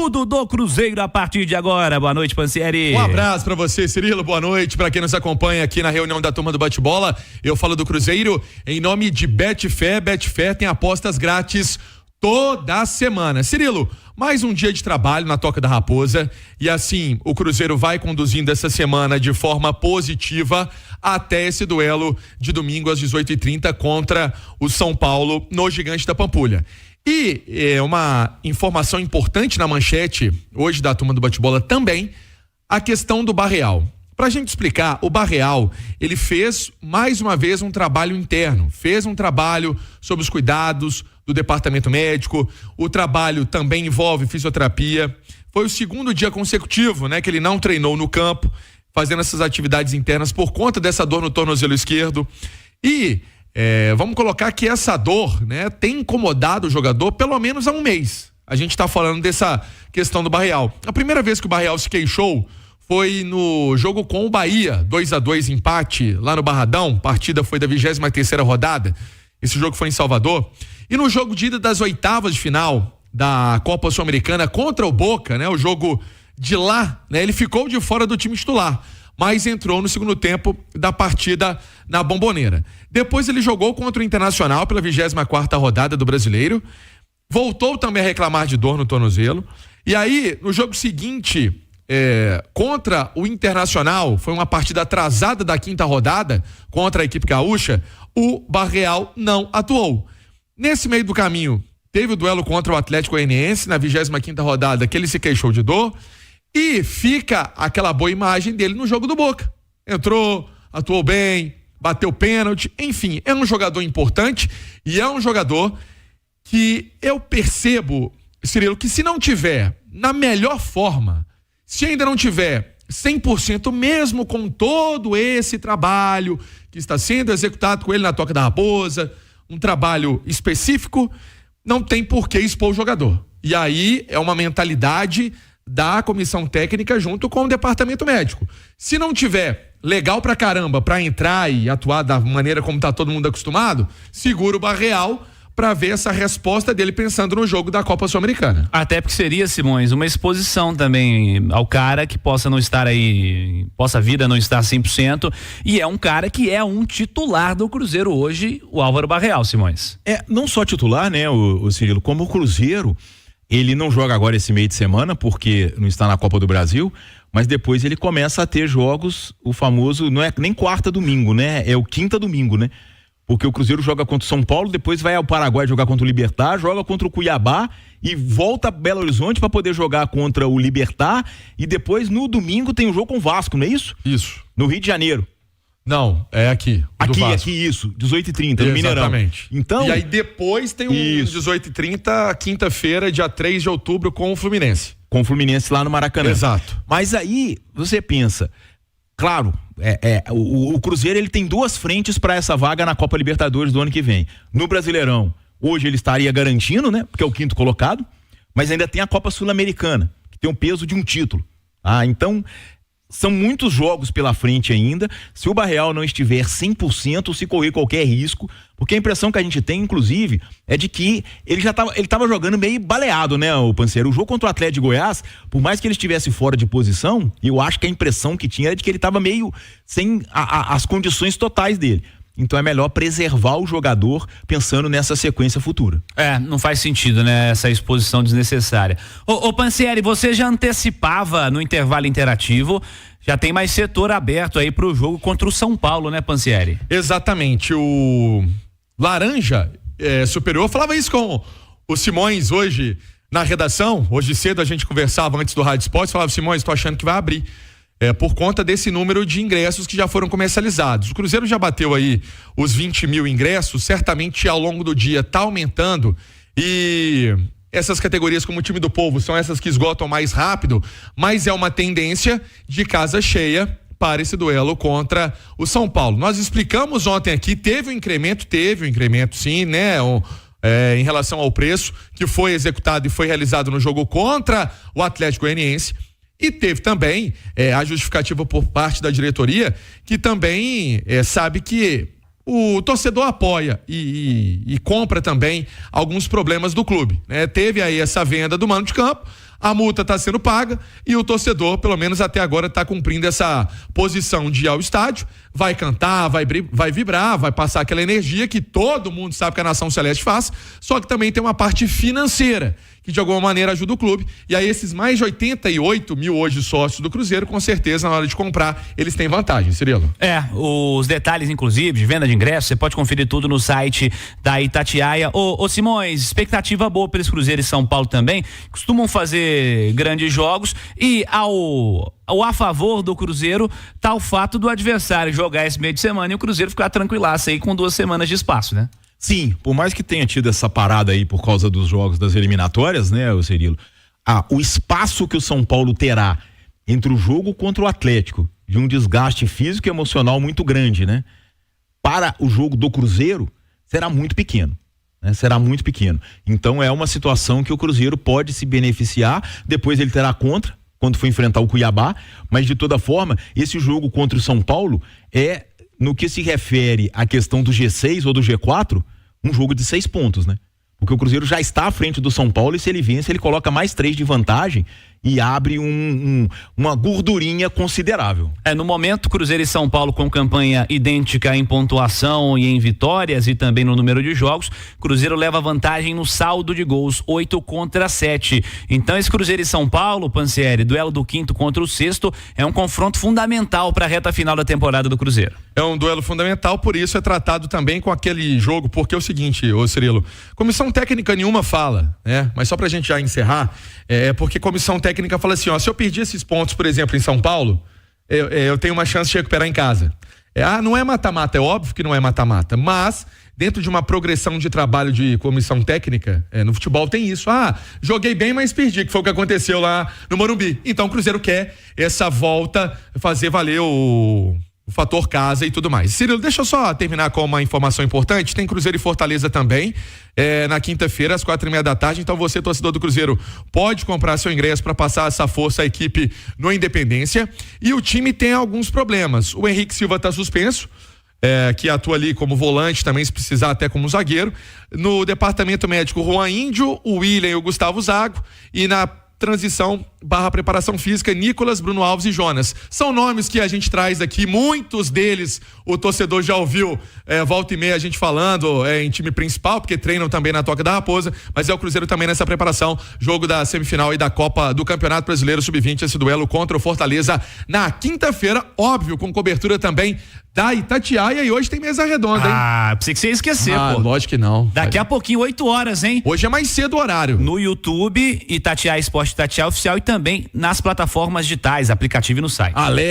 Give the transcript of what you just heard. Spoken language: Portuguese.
tudo do Cruzeiro a partir de agora. Boa noite, Pansieri. Um abraço pra você, Cirilo. Boa noite pra quem nos acompanha aqui na reunião da turma do Bate-Bola. Eu falo do Cruzeiro em nome de Betfair. Betfair tem apostas grátis toda semana. Cirilo, mais um dia de trabalho na Toca da Raposa e assim o Cruzeiro vai conduzindo essa semana de forma positiva até esse duelo de domingo às 18h30 contra o São Paulo no Gigante da Pampulha. E uma informação importante na manchete hoje da turma do Bate-Bola também, a questão do Barreal. Pra gente explicar, o Barreal, ele fez mais uma vez um trabalho interno, fez um trabalho sobre os cuidados do departamento médico, o trabalho também envolve fisioterapia. Foi o segundo dia consecutivo, né, que ele não treinou no campo, fazendo essas atividades internas por conta dessa dor no tornozelo esquerdo. E vamos colocar que essa dor, né, tem incomodado o jogador pelo menos há um mês. A gente tá falando dessa questão do Barreal. A primeira vez que o Barreal se queixou foi no jogo com o Bahia, 2-2 empate lá no Barradão, partida foi da 23ª rodada, esse jogo foi em Salvador, e no jogo de ida das oitavas de final da Copa Sul-Americana contra o Boca, né, o jogo de lá, né, ele ficou de fora do time titular, mas entrou no segundo tempo da partida na Bombonera. Depois ele jogou contra o Internacional pela 24ª rodada do Brasileiro, voltou também a reclamar de dor no tornozelo, e aí no jogo seguinte, contra o Internacional, foi uma partida atrasada da 5ª rodada contra a equipe gaúcha, o Barreal não atuou. Nesse meio do caminho, teve o duelo contra o Atlético Goianiense na 25ª rodada, que ele se queixou de dor, e fica aquela boa imagem dele no jogo do Boca. Entrou, atuou bem, bateu pênalti, enfim, é um jogador importante e é um jogador que eu percebo, Cirilo, que se não tiver na melhor forma, se ainda não tiver 100%, mesmo com todo esse trabalho que está sendo executado com ele na Toca da Raposa, um trabalho específico, não tem por que expor o jogador. E aí é uma mentalidade da comissão técnica junto com o departamento médico. Se não tiver legal pra caramba pra entrar e atuar da maneira como tá todo mundo acostumado, segura o Barreal para ver essa resposta dele pensando no jogo da Copa Sul-Americana. Até porque seria, Simões, uma exposição também ao cara que possa não estar aí, possa a vida não estar 100%, e é um cara que é um titular do Cruzeiro hoje, o Álvaro Barreal, Simões. Não só titular, né, o Cirilo, como o Cruzeiro, ele não joga agora esse meio de semana porque não está na Copa do Brasil, mas depois ele começa a ter jogos, o famoso, não é nem quarta domingo, né, é o quinta domingo, né? Porque o Cruzeiro joga contra o São Paulo, depois vai ao Paraguai jogar contra o Libertad, joga contra o Cuiabá e volta a Belo Horizonte para poder jogar contra o Libertad, e depois no domingo tem um jogo com o Vasco, não é isso? Isso. No Rio de Janeiro. Não, é aqui. Aqui, isso, 18h30, no Mineirão. Exatamente. Então, e aí depois tem um 18h30, quinta-feira, dia 3 de outubro, com o Fluminense. Com o Fluminense lá no Maracanã. Exato. Mas aí, você pensa, claro, o Cruzeiro ele tem duas frentes para essa vaga na Copa Libertadores do ano que vem. No Brasileirão, hoje ele estaria garantindo, né? Porque é o quinto colocado, mas ainda tem a Copa Sul-Americana, que tem o peso de um título. Então, são muitos jogos pela frente ainda. Se o Barreal não estiver 100%, se correr qualquer risco, porque a impressão que a gente tem, inclusive, é de que ele estava jogando meio baleado, né, o Pansieri? O jogo contra o Atlético de Goiás, por mais que ele estivesse fora de posição, eu acho que a impressão que tinha era de que ele estava meio sem as condições totais dele. Então é melhor preservar o jogador pensando nessa sequência futura. Não faz sentido, né? Essa exposição desnecessária. Ô Pansieri, você já antecipava no intervalo interativo, já tem mais setor aberto aí pro jogo contra o São Paulo, né, Pansieri? Exatamente. O Laranja Superior falava isso com o Simões hoje na redação. Hoje cedo a gente conversava antes do Rádio Esportes, falava: Simões, tô achando que vai abrir. Por conta desse número de ingressos que já foram comercializados. O Cruzeiro já bateu aí os 20 mil ingressos, certamente ao longo do dia tá aumentando, e essas categorias como o time do povo são essas que esgotam mais rápido, mas é uma tendência de casa cheia para esse duelo contra o São Paulo. Nós explicamos ontem aqui, teve um incremento sim, né? Em relação ao preço que foi executado e foi realizado no jogo contra o Atlético Goianiense. E teve também a justificativa por parte da diretoria, que também sabe que o torcedor apoia e compra também alguns problemas do clube, né? Teve aí essa venda do mano de campo, a multa está sendo paga e o torcedor, pelo menos até agora, está cumprindo essa posição de ir ao estádio, vai cantar, vai vibrar, vai passar aquela energia que todo mundo sabe que a Nação Celeste faz, só que também tem uma parte financeira, que de alguma maneira ajuda o clube. E aí esses mais de 88 mil hoje sócios do Cruzeiro, com certeza na hora de comprar, eles têm vantagem, Cirilo. Os detalhes inclusive de venda de ingressos, você pode conferir tudo no site da Itatiaia. Ô Simões, expectativa boa para esse Cruzeiro e São Paulo também, costumam fazer grandes jogos e a favor do Cruzeiro tá o fato do adversário jogar esse meio de semana e o Cruzeiro ficar tranquilaço aí com 2 semanas de espaço, né? Sim, por mais que tenha tido essa parada aí por causa dos jogos das eliminatórias, né, Cirilo? O espaço que o São Paulo terá entre o jogo contra o Atlético, de um desgaste físico e emocional muito grande, né? Para o jogo do Cruzeiro, será muito pequeno. Será muito pequeno. Então é uma situação que o Cruzeiro pode se beneficiar, depois ele terá contra, quando for enfrentar o Cuiabá, mas de toda forma, esse jogo contra o São Paulo é, no que se refere à questão do G6 ou do G4, um jogo de 6 pontos, né? Porque o Cruzeiro já está à frente do São Paulo e se ele vence, ele coloca mais 3 de vantagem e abre uma gordurinha considerável. No momento, Cruzeiro e São Paulo com campanha idêntica em pontuação e em vitórias e também no número de jogos, Cruzeiro leva vantagem no saldo de gols, 8-7. Então esse Cruzeiro e São Paulo, Pansieri, duelo do 5º contra o 6º, é um confronto fundamental para a reta final da temporada do Cruzeiro. É um duelo fundamental, por isso é tratado também com aquele jogo, porque é o seguinte, ô Cirilo, comissão técnica nenhuma fala, né? Mas só pra gente já encerrar, porque comissão técnica fala assim, se eu perdi esses pontos, por exemplo, em São Paulo, eu tenho uma chance de recuperar em casa. Não é mata-mata, é óbvio que não é mata-mata, mas dentro de uma progressão de trabalho de comissão técnica, no futebol tem isso. Joguei bem, mas perdi, que foi o que aconteceu lá no Morumbi. Então o Cruzeiro quer essa volta, fazer valer o fator casa e tudo mais. Cirilo, deixa eu só terminar com uma informação importante. Tem Cruzeiro e Fortaleza também, na quinta-feira, às 4:30 da tarde. Então você, torcedor do Cruzeiro, pode comprar seu ingresso para passar essa força à equipe no Independência. E o time tem alguns problemas. O Henrique Silva está suspenso, que atua ali como volante, também se precisar até como zagueiro. No departamento médico, Juan Índio, o William e o Gustavo Zago. E na transição / preparação física, Nicolas, Bruno Alves e Jonas. São nomes que a gente traz aqui, muitos deles o torcedor já ouviu, volta e meia a gente falando em time principal, porque treinam também na Toca da Raposa, mas é o Cruzeiro também nessa preparação, jogo da semifinal e da Copa do Campeonato Brasileiro Sub-20, esse duelo contra o Fortaleza na quinta-feira, óbvio, com cobertura também da Itatiaia, e hoje tem mesa redonda, hein? Pensei que você ia esquecer, pô. Lógico que não. Daqui a pouquinho, 8 horas, hein? Hoje é mais cedo o horário. No YouTube, Itatiaia Esporte Itatiaia Oficial e também nas plataformas digitais, aplicativo e no site.